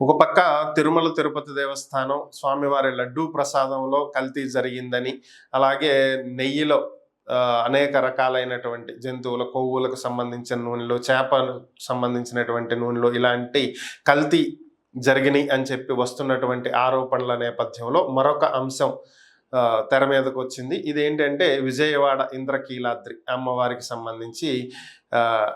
ఒక పక్క తిరుమల తిరుపతి దేవస్థానం స్వామివారి లడ్డూ ప్రసాదంలో కల్తీ జరిగిందని, అలాగే నెయ్యిలో అనేక రకాలైనటువంటి జంతువుల కొవ్వులకు సంబంధించిన నూనెలో, చేపలకు సంబంధించినటువంటి నూనెలో ఇలాంటి కల్తీ జరిగినాయి అని చెప్పి వస్తున్నటువంటి ఆరోపణల నేపథ్యంలో మరొక అంశం తెర మీదకు వచ్చింది. ఇదేంటంటే విజయవాడ ఇంద్రకీలాద్రి అమ్మవారికి సంబంధించి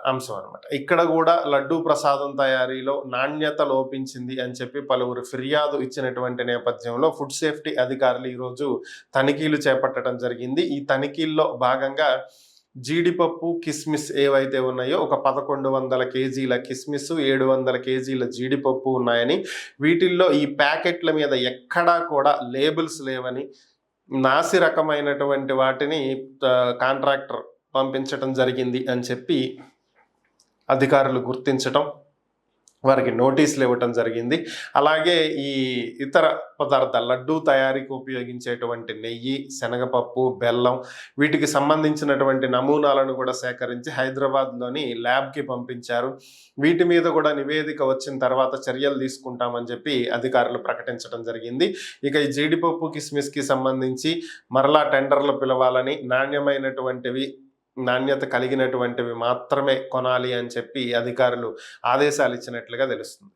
అంశం అనమాట. ఇక్కడ కూడా లడ్డూ ప్రసాదం తయారీలో నాణ్యత లోపించింది అని చెప్పి పలువురు ఫిర్యాదు ఇచ్చినటువంటి నేపథ్యంలో ఫుడ్ సేఫ్టీ అధికారులు ఈరోజు తనిఖీలు చేపట్టడం జరిగింది. ఈ తనిఖీల్లో భాగంగా జీడిపప్పు, కిస్మిస్ ఏవైతే ఉన్నాయో ఒక 1100 కేజీల కిస్మిస్, 700 కేజీల జీడిపప్పు ఉన్నాయని, వీటిల్లో ఈ ప్యాకెట్ల మీద ఎక్కడా కూడా లేబుల్స్ లేవని, నాసి రకమైనటువంటి వాటిని కాంట్రాక్టర్ పంపించటం జరిగింది అని చెప్పి అధికారులు గుర్తించటం, వారికి నోటీసులు ఇవ్వటం జరిగింది. అలాగే ఈ ఇతర పదార్థాలు లడ్డూ తయారీకి ఉపయోగించేటువంటి నెయ్యి, శనగపప్పు, బెల్లం వీటికి సంబంధించినటువంటి నమూనాలను కూడా సేకరించి హైదరాబాద్లోని ల్యాబ్కి పంపించారు. వీటి మీద కూడా నివేదిక వచ్చిన తర్వాత చర్యలు తీసుకుంటామని చెప్పి అధికారులు ప్రకటించడం జరిగింది. ఇక ఈ జీడిపప్పు, కిస్మిస్కి సంబంధించి మరలా టెండర్లు పిలవాలని, నాణ్యత కలిగినటువంటివి మాత్రమే కొనాలి అని చెప్పి అధికారులు ఆదేశాలు ఇచ్చినట్లుగా తెలుస్తుంది.